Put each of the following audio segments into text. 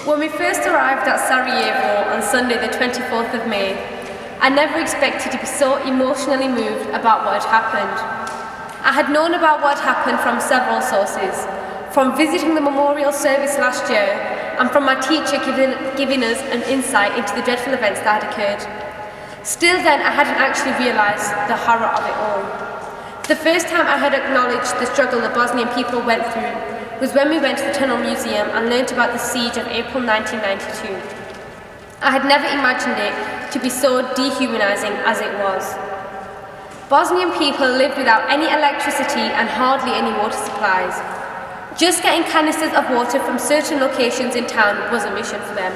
When we first arrived at Sarajevo on Sunday the 24th of May, I never expected to be so emotionally moved about what had happened. I had known about what had happened from several sources, from visiting the memorial service last year and from my teacher giving us an insight into the dreadful events that had occurred. Still then, I hadn't actually realised the horror of it all. The first time I had acknowledged the struggle the Bosnian people went through was when we went to the Tunnel Museum and learnt about the siege of April 1992. I had never imagined it to be so dehumanising as it was. Bosnian people lived without any electricity and hardly any water supplies. Just getting canisters of water from certain locations in town was a mission for them,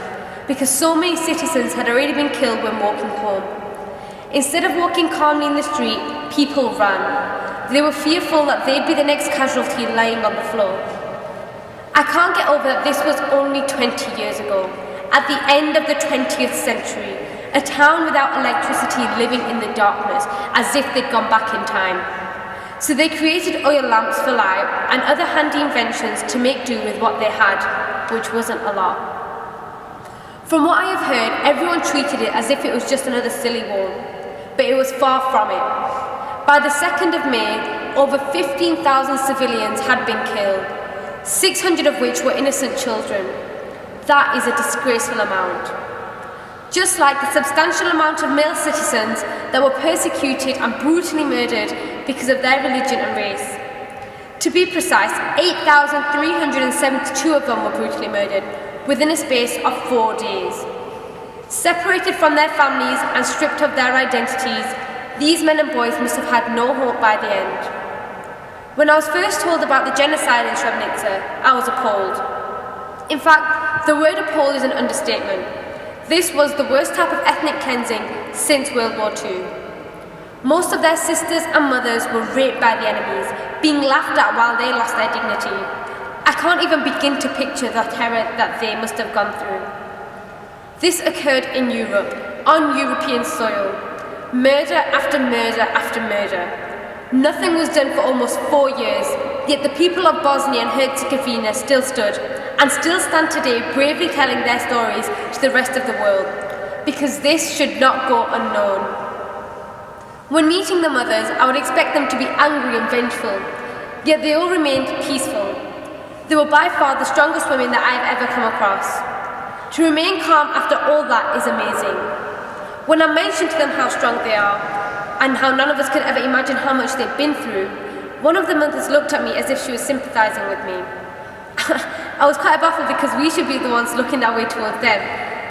because so many citizens had already been killed when walking home. Instead of walking calmly in the street, people ran. They were fearful that they'd be the next casualty lying on the floor. I can't get over that this was only 20 years ago, at the end of the 20th century, a town without electricity living in the darkness, as if they'd gone back in time. So they created oil lamps for light and other handy inventions to make do with what they had, which wasn't a lot. From what I have heard, everyone treated it as if it was just another silly war, but it was far from it. By the 2nd of May, over 15,000 civilians had been killed, 600 of which were innocent children. That is a disgraceful amount. Just like the substantial amount of male citizens that were persecuted and brutally murdered because of their religion and race. To be precise, 8,372 of them were brutally murdered within a space of 4 days. Separated from their families and stripped of their identities, these men and boys must have had no hope by the end. When I was first told about the genocide in Srebrenica, I was appalled. In fact, the word appalled is an understatement. This was the worst type of ethnic cleansing since World War II. Most of their sisters and mothers were raped by the enemies, being laughed at while they lost their dignity. I can't even begin to picture the terror that they must have gone through. This occurred in Europe, on European soil. Murder after murder after murder. Nothing was done for almost 4 years, yet the people of Bosnia and Herzegovina still stood, and still stand today bravely telling their stories to the rest of the world, because this should not go unknown. When meeting the mothers, I would expect them to be angry and vengeful, yet they all remained peaceful. They were by far the strongest women that I have ever come across. To remain calm after all that is amazing. When I mentioned to them how strong they are, and how none of us could ever imagine how much they'd been through, one of the mothers looked at me as if she was sympathising with me. I was quite baffled because we should be the ones looking that way towards them.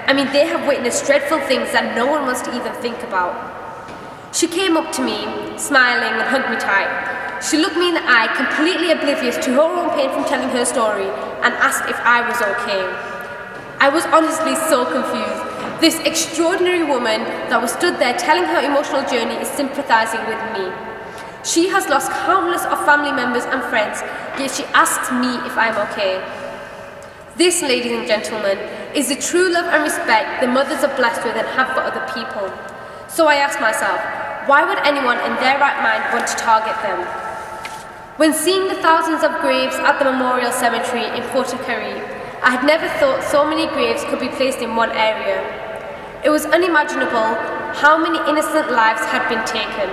I mean, they have witnessed dreadful things that no one wants to even think about. She came up to me, smiling, and hugged me tight. She looked me in the eye, completely oblivious to her own pain from telling her story, and asked if I was okay. I was honestly so confused. This extraordinary woman that was stood there telling her emotional journey is sympathising with me. She has lost countless of family members and friends, yet she asks me if I'm okay. This, ladies and gentlemen, is the true love and respect the mothers are blessed with and have for other people. So I ask myself, why would anyone in their right mind want to target them? When seeing the thousands of graves at the memorial cemetery in Portocari, I had never thought so many graves could be placed in one area. It was unimaginable how many innocent lives had been taken.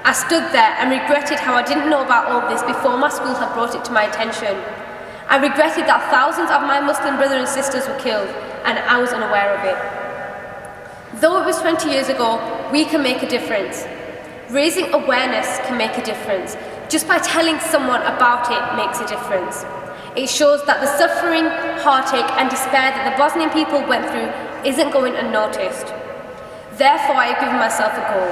I stood there and regretted how I didn't know about all this before my school had brought it to my attention. I regretted that thousands of my Muslim brothers and sisters were killed, and I was unaware of it. Though it was 20 years ago, we can make a difference. Raising awareness can make a difference. Just by telling someone about it makes a difference. It shows that the suffering, heartache and despair that the Bosnian people went through isn't going unnoticed. Therefore, I have given myself a goal.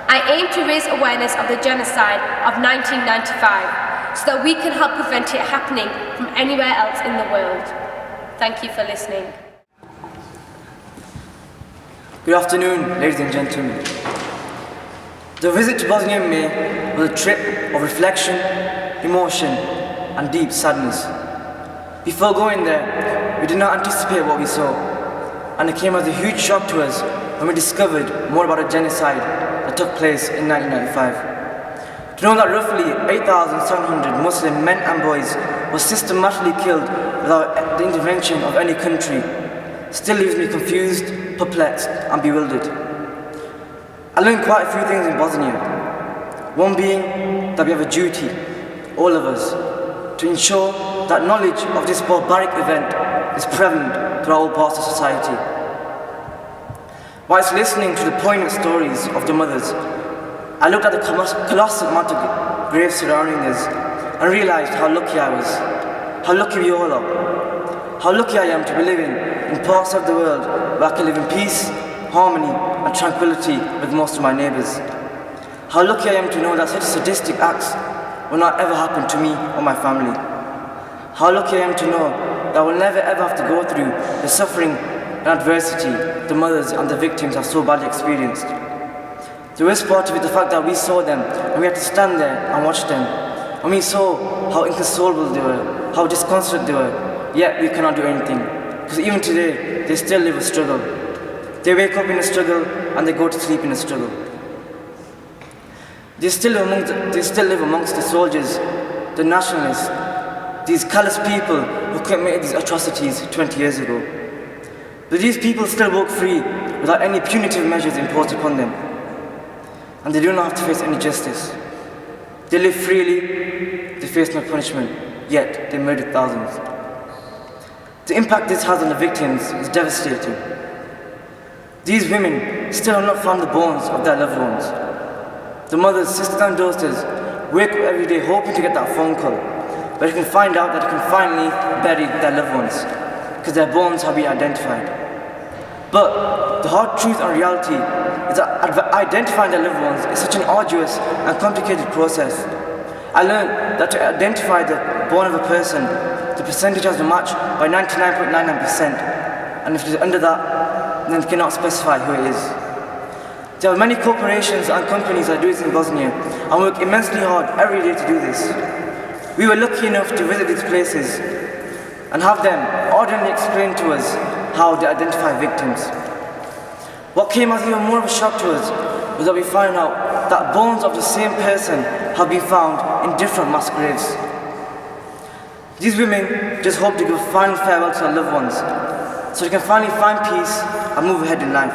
I aim to raise awareness of the genocide of 1995 so that we can help prevent it happening from anywhere else in the world. Thank you for listening. Good afternoon, ladies and gentlemen. The visit to Bosnia in May was a trip of reflection, emotion, and deep sadness. Before going there, we did not anticipate what we saw, and it came as a huge shock to us when we discovered more about a genocide that took place in 1995. To know that roughly 8,700 Muslim men and boys was systematically killed without the intervention of any country still leaves me confused, perplexed and bewildered. I learned quite a few things in Bosnia. One being that we have a duty, all of us, to ensure that knowledge of this barbaric event is prevalent throughout all parts of society. Whilst listening to the poignant stories of the mothers, I looked at the colossal amount of graves surrounding us and realised how lucky I was, how lucky we all are, how lucky I am to be living in parts of the world where I can live in peace, harmony and tranquility with most of my neighbours. How lucky I am to know that such sadistic acts will not ever happen to me or my family. How lucky I am to know that I will never ever have to go through the suffering and adversity the mothers and the victims have so badly experienced. The worst part of it is the fact that we saw them and we had to stand there and watch them. And we saw how inconsolable they were, how disconsolate they were, yet we cannot do anything. Because even today, they still live a struggle. They wake up in a struggle and they go to sleep in a struggle. They still live amongst the soldiers, the nationalists, these callous people who committed these atrocities 20 years ago. But these people still walk free without any punitive measures imposed upon them. And they do not have to face any justice. They live freely, they face no punishment, yet they murdered thousands. The impact this has on the victims is devastating. These women still have not found the bones of their loved ones. The mothers, sisters and daughters wake up every day hoping to get that phone call, where they can find out that they can finally bury their loved ones, because their bones have been identified. But the hard truth and reality is that identifying their loved ones is such an arduous and complicated process. I learned that to identify the bone of a person, the percentage has to match by 99.99%, and if it is under that, then it cannot specify who it is. There are many corporations and companies that do this in Bosnia and work immensely hard every day to do this. We were lucky enough to visit these places and have them ardently explain to us how they identify victims. What came as even more of a shock to us was that we found out that bones of the same person have been found in different mass graves. These women just hope to give a final farewell to their loved ones so they can finally find peace and move ahead in life.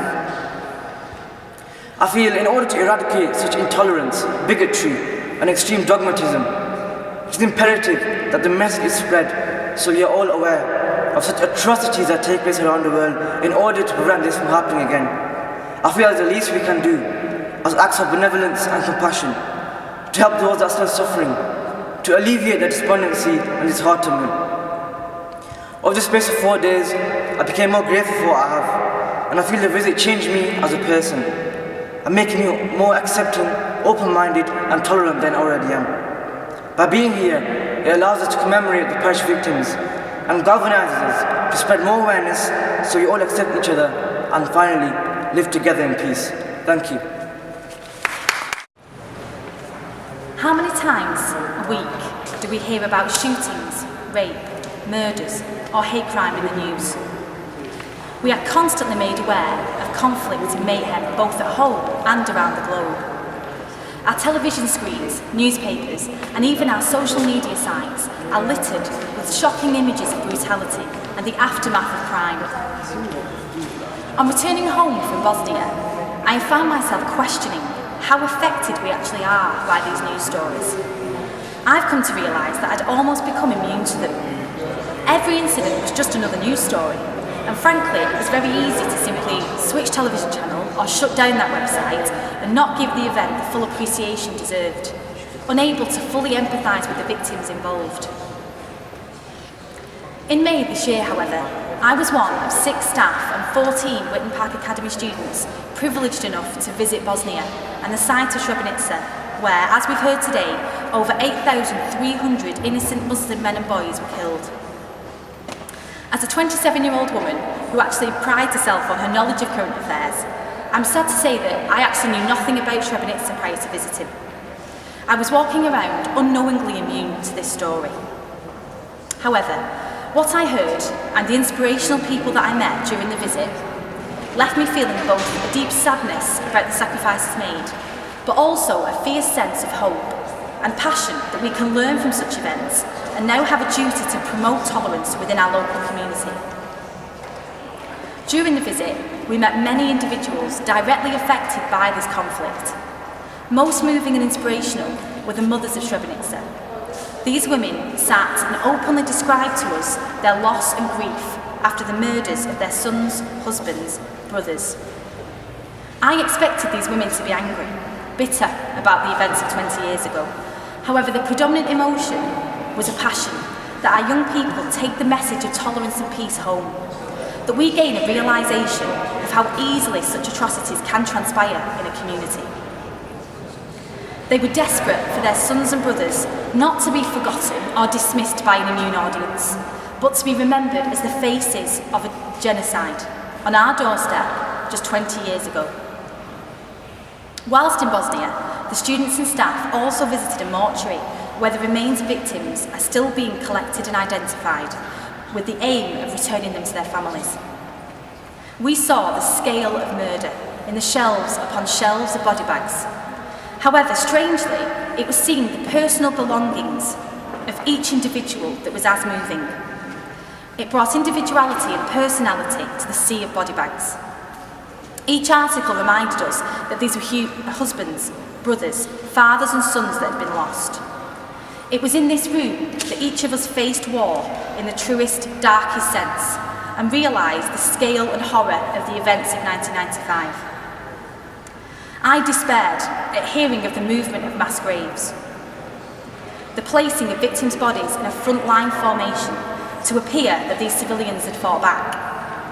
I feel in order to eradicate such intolerance, bigotry and extreme dogmatism, it is imperative that the message is spread so we are all aware of such atrocities that take place around the world in order to prevent this from happening again. I feel as the least we can do, as acts of benevolence and compassion, to help those that are still suffering, to alleviate their despondency and disheartenment. Over the space of 4 days, I became more grateful for what I have, and I feel the visit changed me as a person, and making me more accepting, open-minded and tolerant than I already am. By being here, it allows us to commemorate the perished victims and galvanizes us to spread more awareness so we all accept each other and finally live together in peace. Thank you. How many times a week do we hear about shootings, rape, murders or hate crime in the news? We are constantly made aware of conflict and mayhem both at home and around the globe. Our television screens, newspapers and even our social media sites are littered with shocking images of brutality and the aftermath of crime. On returning home from Bosnia, I found myself questioning how affected we actually are by these news stories. I've come to realise that I'd almost become immune to them. Every incident was just another news story, and frankly it was very easy to simply switch television channel or shut down that website and not give the event the full appreciation deserved, unable to fully empathise with the victims involved. In May this year, however, I was one of 6 staff and 14 Witton Park Academy students privileged enough to visit Bosnia and the site of Srebrenica, where, as we've heard today, over 8,300 innocent Muslim men and boys were killed. As a 27-year-old woman who actually prides herself on her knowledge of current affairs, I'm sad to say that I actually knew nothing about Srebrenica prior to visiting. I was walking around unknowingly immune to this story. However, what I heard and the inspirational people that I met during the visit left me feeling both a deep sadness about the sacrifices made, but also a fierce sense of hope and passion that we can learn from such events and now have a duty to promote tolerance within our local community. During the visit, we met many individuals directly affected by this conflict. Most moving and inspirational were the mothers of Srebrenica. These women sat and openly described to us their loss and grief after the murders of their sons, husbands, brothers. I expected these women to be angry, bitter about the events of 20 years ago. However, the predominant emotion was a passion that our young people take the message of tolerance and peace home, that we gain a realisation of how easily such atrocities can transpire in a community. They were desperate for their sons and brothers not to be forgotten or dismissed by an immune audience, but to be remembered as the faces of a genocide on our doorstep just 20 years ago. Whilst in Bosnia, the students and staff also visited a mortuary where the remains of victims are still being collected and identified, with the aim of returning them to their families. We saw the scale of murder in the shelves upon shelves of body bags. However, strangely, it was seeing the personal belongings of each individual that was as moving. It brought individuality and personality to the sea of body bags. Each article reminded us that these were husbands, brothers, fathers and sons that had been lost. It was in this room that each of us faced war in the truest, darkest sense and realised the scale and horror of the events of 1995. I despaired at hearing of the movement of mass graves, the placing of victims' bodies in a front-line formation to appear that these civilians had fought back.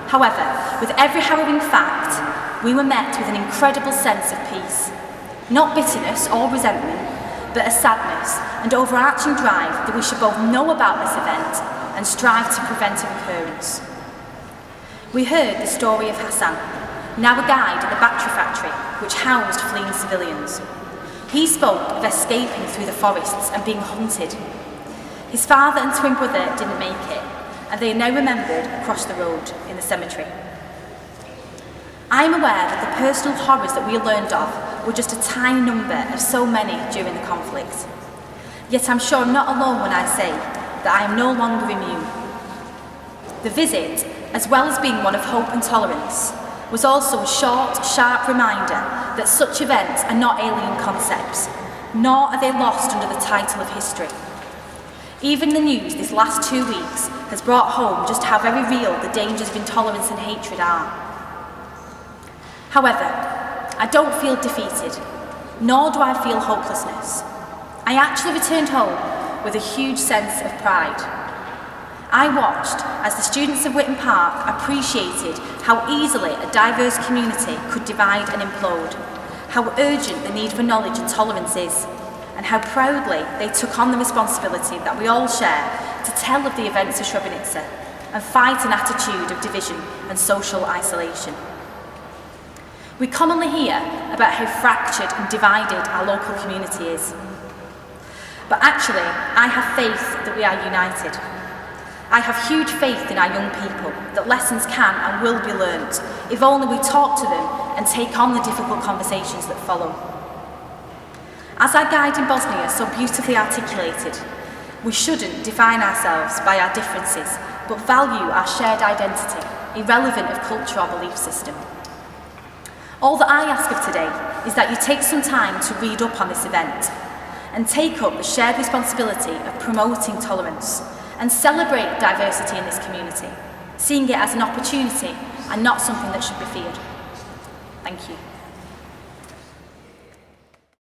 However, with every harrowing fact, we were met with an incredible sense of peace. Not bitterness or resentment, but a sadness and overarching drive that we should both know about this event and strive to prevent a recurrence. We heard the story of Hassan, now a guide at the battery factory which housed fleeing civilians. He spoke of escaping through the forests and being hunted. His father and twin brother didn't make it, and they are now remembered across the road in the cemetery. I am aware that the personal horrors that we learned of were just a tiny number of so many during the conflict. Yet I'm sure I'm not alone when I say that I am no longer immune. The visit, as well as being one of hope and tolerance, was also a short, sharp reminder that such events are not alien concepts, nor are they lost under the title of history. Even the news this last 2 weeks has brought home just how very real the dangers of intolerance and hatred are. However, I don't feel defeated, nor do I feel hopelessness. I actually returned home with a huge sense of pride. I watched as the students of Witton Park appreciated how easily a diverse community could divide and implode, how urgent the need for knowledge and tolerance is, and how proudly they took on the responsibility that we all share to tell of the events of Srebrenica and fight an attitude of division and social isolation. We commonly hear about how fractured and divided our local community is. But actually, I have faith that we are united. I have huge faith in our young people that lessons can and will be learnt if only we talk to them and take on the difficult conversations that follow. As our guide in Bosnia so beautifully articulated, we shouldn't define ourselves by our differences, but value our shared identity, irrelevant of culture or belief system. All that I ask of today is that you take some time to read up on this event and take up the shared responsibility of promoting tolerance and celebrate diversity in this community, seeing it as an opportunity and not something that should be feared. Thank you.